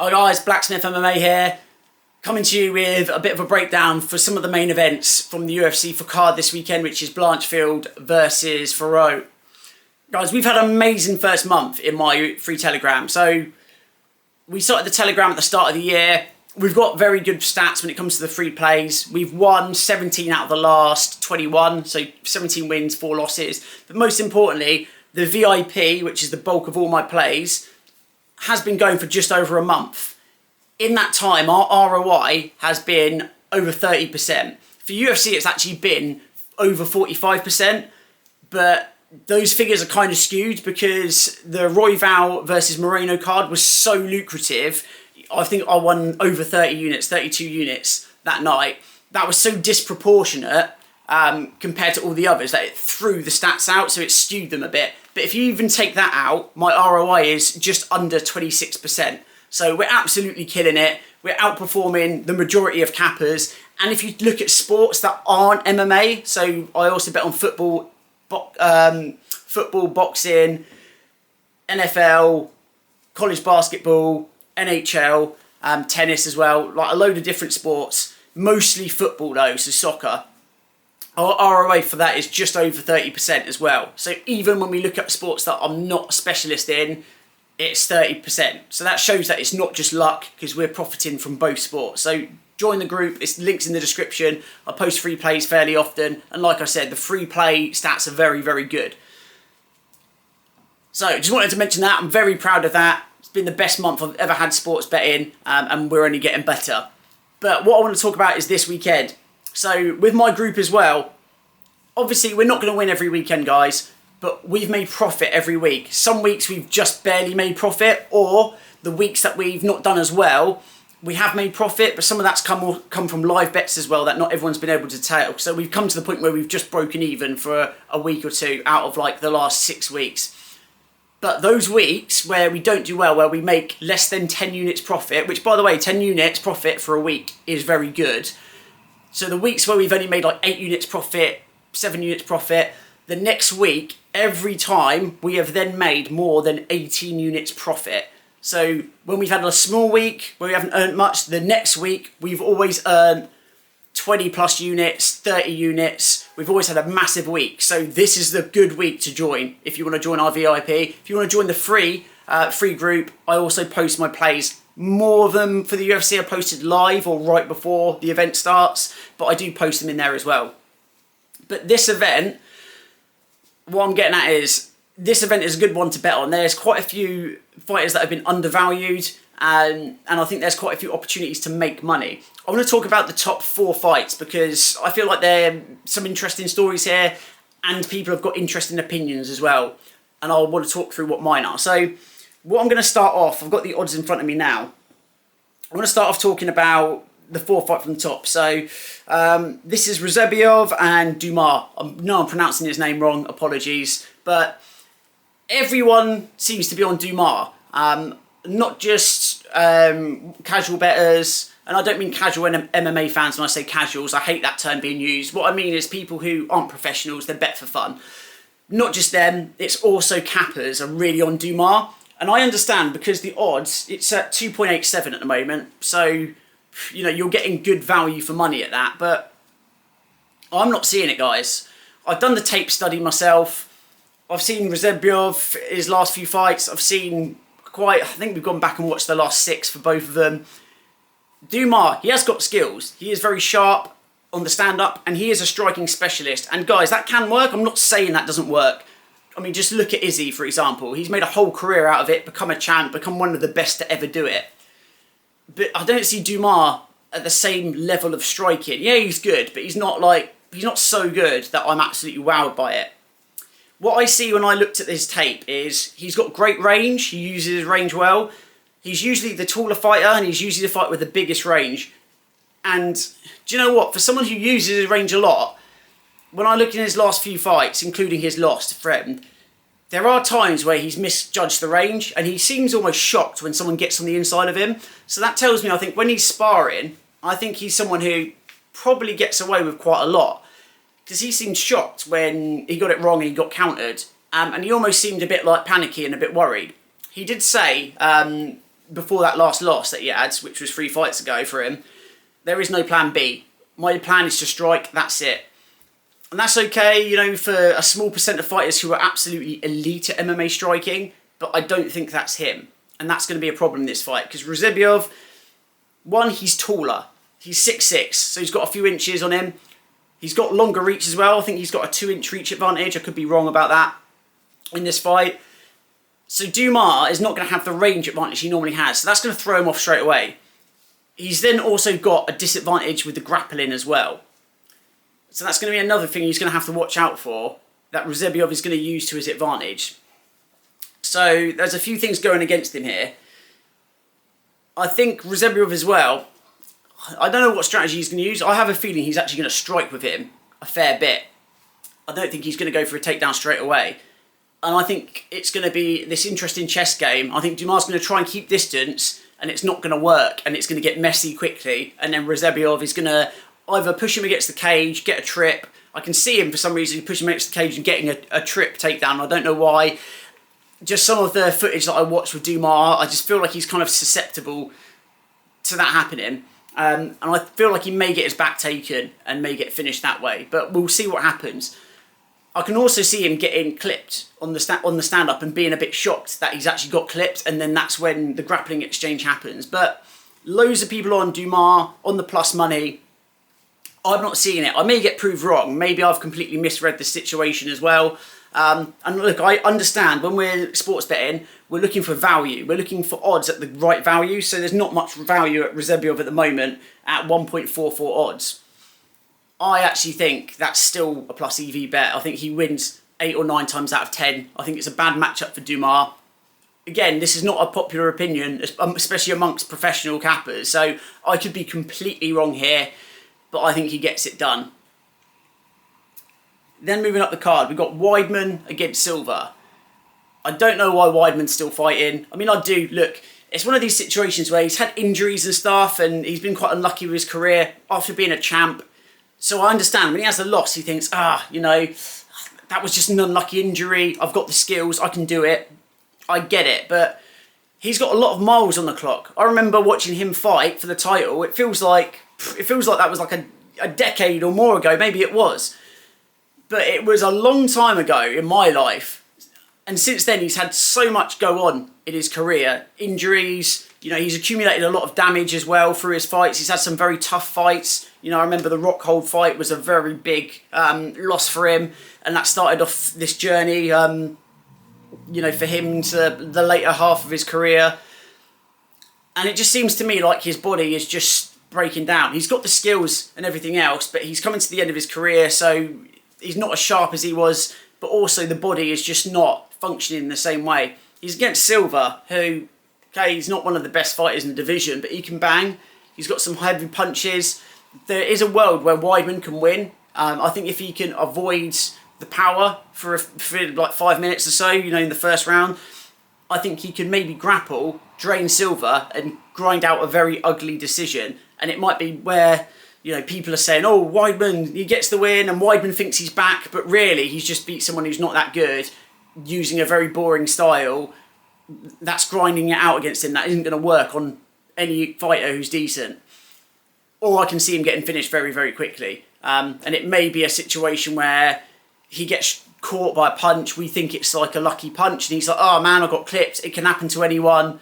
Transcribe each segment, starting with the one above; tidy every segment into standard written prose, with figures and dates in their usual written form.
Hi guys, Blacksmith MMA here, coming to you with a bit of a breakdown for some of the main events from the UFC for card this weekend, which is Blanchfield versus Fiorot. Guys, we've had an amazing first month in my free Telegram. So we started the Telegram at the start of the year. We've got very good stats when it comes to the free plays. We've won 17 out of the last 21, so 17 wins, 4 losses. But most importantly, the VIP, which is the bulk of all my plays, has been going for just over a month. In that time, our ROI has been over 30%. For UFC, it's actually been over 45%, but those figures are kind of skewed because the Royval versus Moreno card was so lucrative. I think I won over 30 units, 32 units that night. That was so disproportionate compared to all the others that it threw the stats out, so it skewed them a bit. But if you even take that out, my ROI is just under 26%. So we're absolutely killing it. We're outperforming the majority of cappers. And if you look at sports that aren't MMA, so I also bet on football, boxing, NFL, college basketball, NHL, tennis as well, like a load of different sports, mostly football though, so soccer. Our ROA for that is just over 30% as well. So even when we look at sports that I'm not a specialist in, it's 30%. So that shows that it's not just luck, because we're profiting from both sports. So join the group, it's links in the description. I post free plays fairly often. And like I said, the free play stats are very, very good. So just wanted to mention that. I'm very proud of that. It's been the best month I've ever had sports betting, and we're only getting better. But what I want to talk about is this weekend. So with my group as well, obviously we're not going to win every weekend, guys, but we've made profit every week. Some weeks we've just barely made profit, or the weeks that we've not done as well, we have made profit, but some of that's come from live bets as well that not everyone's been able to tell. So we've come to the point where we've just broken even for a week or two out of like the last 6 weeks. But those weeks where we don't do well, where we make less than 10 units profit, which by the way, 10 units profit for a week is very good. So the weeks where we've only made like 8 units profit, 7 units profit, the next week, every time we have then made more than 18 units profit. So when we've had a small week where we haven't earned much, the next week we've always earned 20 plus units, 30 units. We've always had a massive week. So this is the good week to join if you want to join our VIP. If you want to join the free group, I also post my plays. More of them for the UFC are posted live or right before the event starts, but I do post them in there as well. But this event, what I'm getting at is, this event is a good one to bet on. There's quite a few fighters that have been undervalued, and I think there's quite a few opportunities to make money. I want to talk about the top 4 fights because I feel like there are some interesting stories here and people have got interesting opinions as well. And I want to talk through what mine are. So what I'm going to start off, I've got the odds in front of me now. I want to start off talking about the 4 fight from the top. So this is Ruziboev and Dumas. I know I'm pronouncing his name wrong, apologies. But everyone seems to be on Dumas. Not just casual bettors, and I don't mean casual MMA fans when I say casuals. I hate that term being used. What I mean is people who aren't professionals, they bet for fun. Not just them, it's also cappers are really on Dumas. And I understand because the odds, it's at 2.87 at the moment. So, you know, you're getting good value for money at that. But I'm not seeing it, guys. I've done the tape study myself. I've seen Ruziboev, his last few fights. I've seen I think we've gone back and watched the last 6 for both of them. Dumas, he has got skills. He is very sharp on the stand-up, and he is a striking specialist. And guys, that can work. I'm not saying that doesn't work. I mean, just look at Izzy, for example. He's made a whole career out of it, become a champ, become one of the best to ever do it. But I don't see Dumas at the same level of striking. Yeah, he's good, but he's not so good that I'm absolutely wowed by it. What I see when I looked at this tape is he's got great range. He uses his range well. He's usually the taller fighter, and he's usually the fighter with the biggest range. And do you know what? For someone who uses his range a lot, when I look in his last few fights, including his loss to Fred, there are times where he's misjudged the range, and he seems almost shocked when someone gets on the inside of him. So that tells me, I think, when he's sparring, I think he's someone who probably gets away with quite a lot. Because he seemed shocked when he got it wrong and he got countered. And he almost seemed a bit like panicky and a bit worried. He did say before that last loss that he had, which was 3 fights ago for him, there is no plan B. My plan is to strike, that's it. And that's okay, you know, for a small percent of fighters who are absolutely elite at MMA striking, but I don't think that's him. And that's going to be a problem in this fight, because Ruziboev, one, he's taller. He's 6'6", so he's got a few inches on him. He's got longer reach as well. I think he's got a 2-inch reach advantage. I could be wrong about that in this fight. So Dumas is not going to have the range advantage he normally has, so that's going to throw him off straight away. He's then also got a disadvantage with the grappling as well. So that's going to be another thing he's going to have to watch out for, that Ruziboev is going to use to his advantage. So there's a few things going against him here. I think Ruziboev as well, I don't know what strategy he's going to use. I have a feeling he's actually going to strike with him a fair bit. I don't think he's going to go for a takedown straight away. And I think it's going to be this interesting chess game. I think Dumas is going to try and keep distance, and it's not going to work, and it's going to get messy quickly. And then Ruziboev is going to either push him against the cage, get a trip. I can see him for some reason pushing him against the cage and getting a trip takedown. I don't know why. Just some of the footage that I watched with Dumas, I just feel like he's kind of susceptible to that happening. And I feel like he may get his back taken and may get finished that way. But we'll see what happens. I can also see him getting clipped on the stand-up and being a bit shocked that he's actually got clipped, and then that's when the grappling exchange happens. But loads of people on Dumas, on the plus money. I'm not seeing it. I may get proved wrong. Maybe I've completely misread the situation as well. And look, I understand when we're sports betting, we're looking for value. We're looking for odds at the right value. So there's not much value at Ruziboev at the moment at 1.44 odds. I actually think that's still a plus EV bet. I think he wins 8 or 9 times out of 10. I think it's a bad matchup for Dumas. Again, this is not a popular opinion, especially amongst professional cappers. So I could be completely wrong here, but I think he gets it done. Then moving up the card, we've got Weidman against Silva. I don't know why Weidman's still fighting. I mean, I do. Look, it's one of these situations where he's had injuries and stuff, and he's been quite unlucky with his career after being a champ. So I understand, when he has a loss, he thinks, you know, that was just an unlucky injury. I've got the skills, I can do it. I get it, but he's got a lot of miles on the clock. I remember watching him fight for the title. It feels like that was like a decade or more ago. Maybe it was. But it was a long time ago in my life. And since then, he's had so much go on in his career. Injuries, you know, he's accumulated a lot of damage as well through his fights. He's had some very tough fights. You know, I remember the Rockhold fight was a very big loss for him. And that started off this journey, you know, for him to the later half of his career. And it just seems to me like his body is just breaking down. He's got the skills and everything else, but he's coming to the end of his career, so he's not as sharp as he was, but also the body is just not functioning in the same way. He's against Silva, who, okay, he's not one of the best fighters in the division, but he can bang. He's got some heavy punches. There is a world where Weidman can win. I think if he can avoid the power for like 5 minutes or so, you know, in the first round, I think he can maybe grapple, drain Silva, and grind out a very ugly decision. And it might be where, you know, people are saying, oh, Weidman, he gets the win, and Weidman thinks he's back, but really he's just beat someone who's not that good, using a very boring style. That's grinding it out against him. That isn't going to work on any fighter who's decent. Or I can see him getting finished very, very quickly. And it may be a situation where he gets caught by a punch. We think it's like a lucky punch, and he's like, oh man, I got clipped. It can happen to anyone.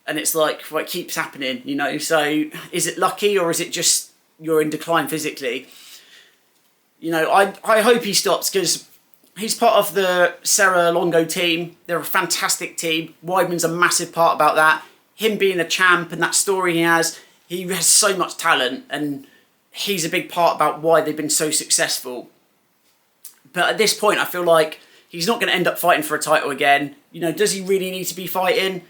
And it's like, well, it keeps happening, you know. So is it lucky, or is it just you're in decline physically? You know, I hope he stops, because he's part of the Serra Longo team. They're a fantastic team. Weidman's a massive part about that. Him being a champ and that story he has so much talent, and he's a big part about why they've been so successful. But at this point, I feel like he's not going to end up fighting for a title again. You know, does he really need to be fighting?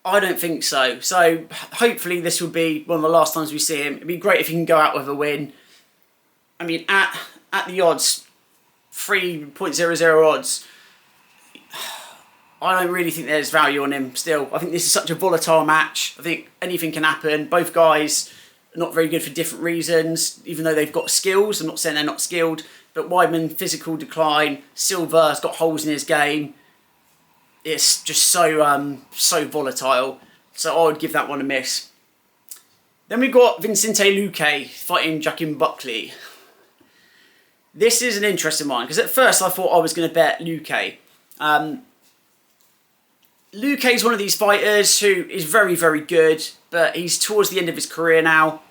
I don't think so. So hopefully this will be one of the last times we see him. It'd be great if he can go out with a win. I mean, at the odds, 3.00 odds, I don't really think there's value on him still. I think this is such a volatile match. I think anything can happen. Both guys are not very good for different reasons, even though they've got skills. I'm not saying they're not skilled, but Weidman, physical decline. Silva has got holes in his game. It's just so volatile. So I would give that one a miss. Then we've got Vincinte Luque fighting Joaquin Buckley. This is an interesting one, because at first I thought I was going to bet Luque. Luque is one of these fighters who is very, very good, but he's towards the end of his career now.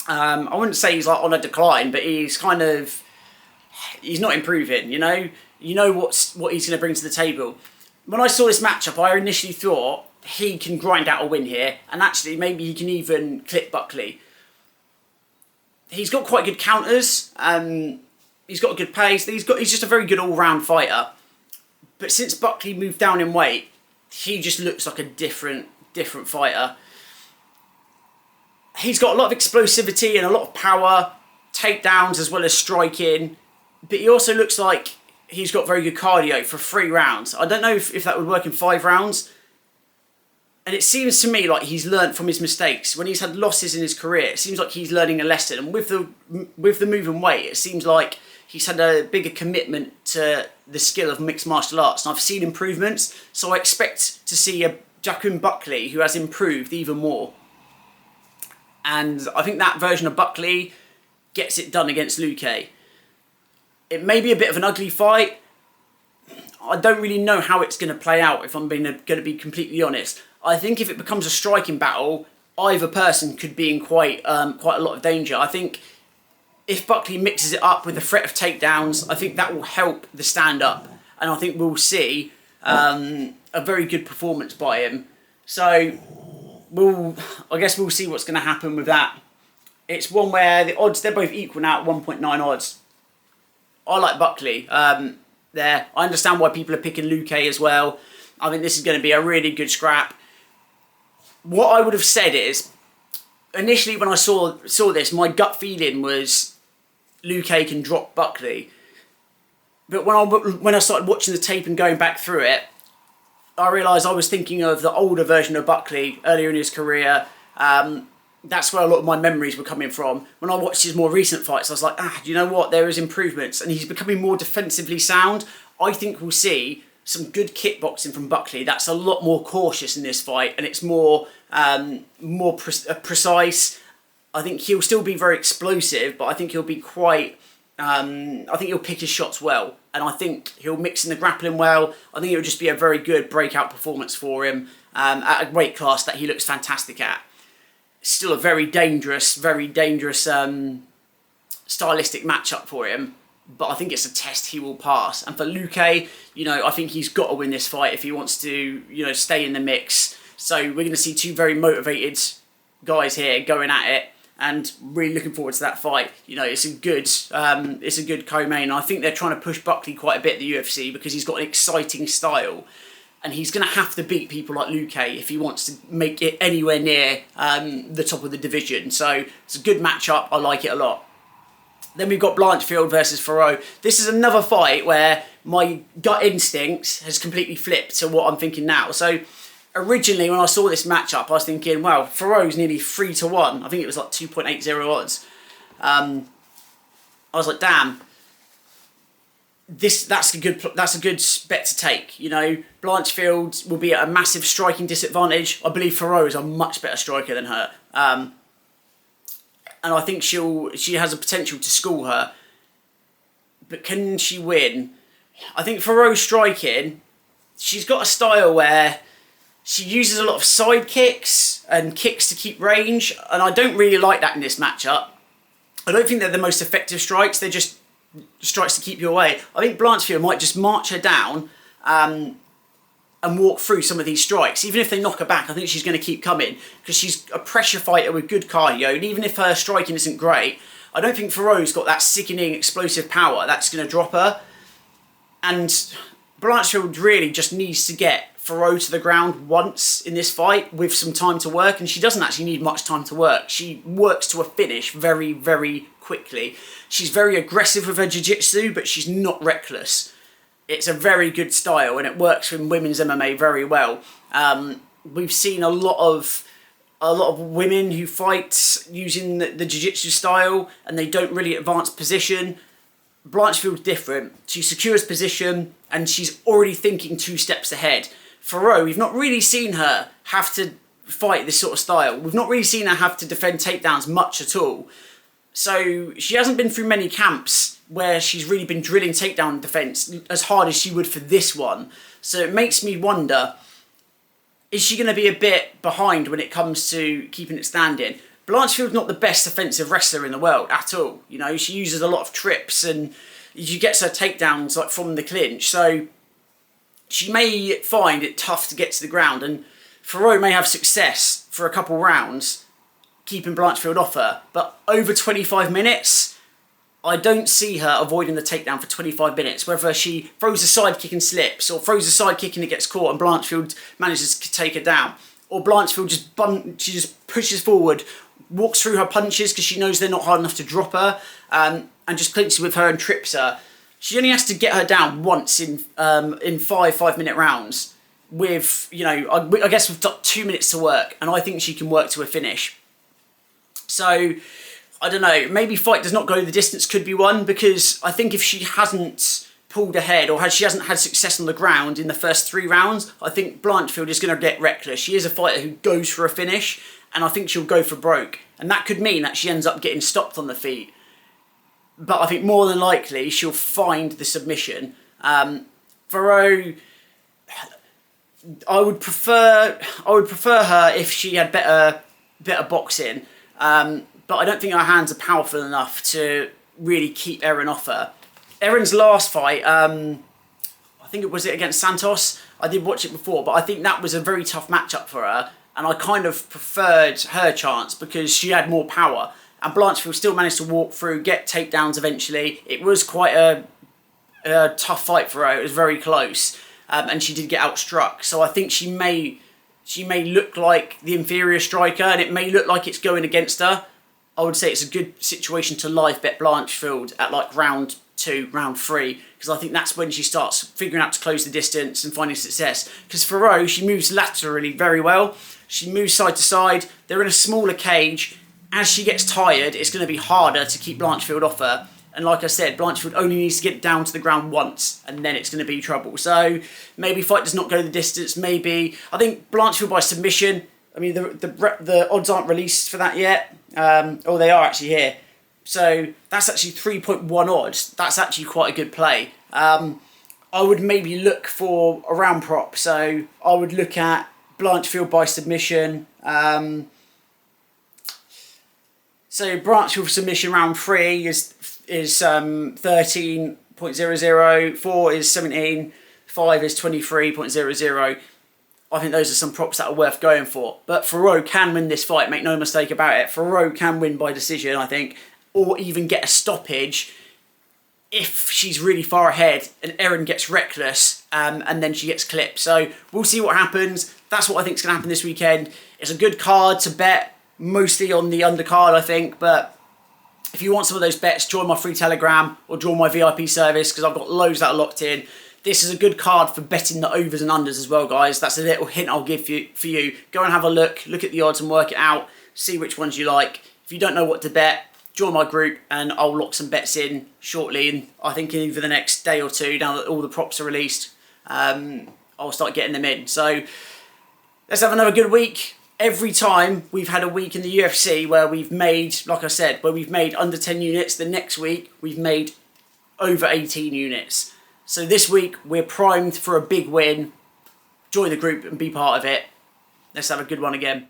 I wouldn't say he's like on a decline, but he's not improving, you know? You know what he's going to bring to the table. When I saw this matchup, I initially thought he can grind out a win here, and actually maybe he can even clip Buckley. He's got quite good counters, he's got a good pace, he's just a very good all-round fighter. But since Buckley moved down in weight, he just looks like a different fighter. He's got a lot of explosivity and a lot of power, takedowns as well as striking, but he also looks like he's got very good cardio for 3 rounds. I don't know if that would work in 5 rounds. And it seems to me like he's learnt from his mistakes. When he's had losses in his career, it seems like he's learning a lesson. And with the move and weight, it seems like he's had a bigger commitment to the skill of mixed martial arts. And I've seen improvements, so I expect to see a Joaquin Buckley who has improved even more. And I think that version of Buckley gets it done against Luque. It may be a bit of an ugly fight. I don't really know how it's going to play out, if I'm going to be completely honest. I think if it becomes a striking battle, either person could be in quite a lot of danger. I think if Buckley mixes it up with the threat of takedowns, I think that will help the stand-up. And I think we'll see a very good performance by him. So I guess we'll see what's going to happen with that. It's one where the odds, they're both equal now at 1.9 odds. I like Buckley there. I understand why people are picking Luque as well. I think this is going to be a really good scrap. What I would have said is, initially when I saw this, my gut feeling was Luque can drop Buckley. But when I started watching the tape and going back through it, I realised I was thinking of the older version of Buckley earlier in his career. That's where a lot of my memories were coming from. When I watched his more recent fights, I was like, do you know what? There is improvements, and he's becoming more defensively sound. I think we'll see some good kickboxing from Buckley. That's a lot more cautious in this fight, and it's more precise. I think he'll still be very explosive, but I think he'll be quite... I think he'll pick his shots well, and I think he'll mix in the grappling well. I think it'll just be a very good breakout performance for him at a weight class that he looks fantastic at. Still a very dangerous stylistic matchup for him, but I think it's a test he will pass. And for Luque, I think he's got to win this fight if he wants to, stay in the mix. So we're going to see 2 very motivated guys here going at it, and really looking forward to that fight. It's a good co-main. I think they're trying to push Buckley quite a bit at the UFC because he's got an exciting style. And he's going to have to beat people like Luque if he wants to make it anywhere near the top of the division. So it's a good matchup. I like it a lot. Then we've got Blanchfield versus Fiorot. This is another fight where my gut instinct has completely flipped to what I'm thinking now. So originally when I saw this matchup, I was thinking, well, Fiorot's nearly 3-1. I think it was like 2.80 odds. I was like, damn. That's a good bet to take. Blanchfield will be at a massive striking disadvantage. I believe Fiorot is a much better striker than her, and I think she has a potential to school her. But can she win? I think Fiorot's striking, she's got a style where she uses a lot of side kicks and kicks to keep range, and I don't really like that in this matchup. I don't think they're the most effective strikes. They're just strikes to keep you away. I think Blanchfield might just march her down and walk through some of these strikes. Even if they knock her back, I think she's going to keep coming because she's a pressure fighter with good cardio, and even if her striking isn't great, I don't think Fiorot's got that sickening explosive power that's going to drop her. And Blanchfield really just needs to get Fiorot to the ground once in this fight with some time to work, and she doesn't actually need much time to work. She works to a finish very, very quickly. She's very aggressive with her jiu-jitsu, but she's not reckless. It's a very good style, and it works in women's MMA very well. We've seen a lot of women who fight using the jiu-jitsu style, and they don't really advance position. Blanchfield's different. She secures position, and she's already thinking 2 steps ahead. Fiorot, we've not really seen her have to fight this sort of style. We've not really seen her have to defend takedowns much at all. So she hasn't been through many camps where she's really been drilling takedown defence as hard as she would for this one. So it makes me wonder, is she going to be a bit behind when it comes to keeping it standing? Blanchfield's not the best offensive wrestler in the world at all. You know, she uses a lot of trips and she gets her takedowns like from the clinch. So she may find it tough to get to the ground, and Fiorot may have success for a couple rounds keeping Blanchfield off her, but over 25 minutes, I don't see her avoiding the takedown for 25 minutes, whether she throws a side kick and slips, or throws a side kick and it gets caught and Blanchfield manages to take her down, or Blanchfield just pushes forward, walks through her punches because she knows they're not hard enough to drop her, and just clinches with her and trips her. She only has to get her down once in 5-minute rounds with, you know, I guess we've got 2 minutes to work, and I think she can work to a finish. So, I don't know, maybe fight does not go the distance could be one, because I think if she hasn't pulled ahead, or she hasn't had success on the ground in the first 3 rounds, I think Blanchfield is going to get reckless. She is a fighter who goes for a finish, and I think she'll go for broke. And that could mean that she ends up getting stopped on the feet. But I think more than likely she'll find the submission. Fiorot, I would prefer her if she had better boxing. But I don't think her hands are powerful enough to really keep Erin off her. Erin's last fight, I think it was against Santos. I did watch it before, but I think that was a very tough matchup for her, and I kind of preferred her chance because she had more power. And Blanchfield still managed to walk through, get takedowns eventually. It was quite a tough fight for her. It was very close, and she did get outstruck. So I think she may look like the inferior striker, and it may look like it's going against her. I would say it's a good situation to live bet Blanchfield at like round 2, round 3, because I think that's when she starts figuring out to close the distance and finding success. Because Fiorot, she moves laterally very well. She moves side to side. They're in a smaller cage. As she gets tired, it's going to be harder to keep Blanchfield off her. And like I said, Blanchfield only needs to get down to the ground once, and then it's going to be trouble. So maybe fight does not go the distance. Maybe I think Blanchfield by submission. I mean, the odds aren't released for that yet. Oh, they are actually here. So that's actually 3.1 odds. That's actually quite a good play. I would maybe look for a round prop. So I would look at Blanchfield by submission. So Blanchfield submission round 3 is 13.00, 4 is 17, 5 is 23.00. I think those are some props that are worth going for. But Fiorot can win this fight, make no mistake about it. Fiorot can win by decision, I think, or even get a stoppage if she's really far ahead and Erin gets reckless and then she gets clipped. So we'll see what happens. That's what I think is going to happen this weekend. It's a good card to bet, mostly on the undercard, I think. But if you want some of those bets, join my free Telegram or join my VIP service, because I've got loads that are locked in. This is a good card for betting the overs and unders as well, guys. That's a little hint I'll give you for you. Go and have a look at the odds and work it out. See which ones you like. If you don't know what to bet, join my group and I'll lock some bets in shortly. And I think in either the next day or two, now that all the props are released, I'll start getting them in. So let's have another good week. Every time we've had a week in the UFC where we've made, like I said, where we've made under 10 units, the next week we've made over 18 units. So this week we're primed for a big win. Join the group and be part of it. Let's have a good one again.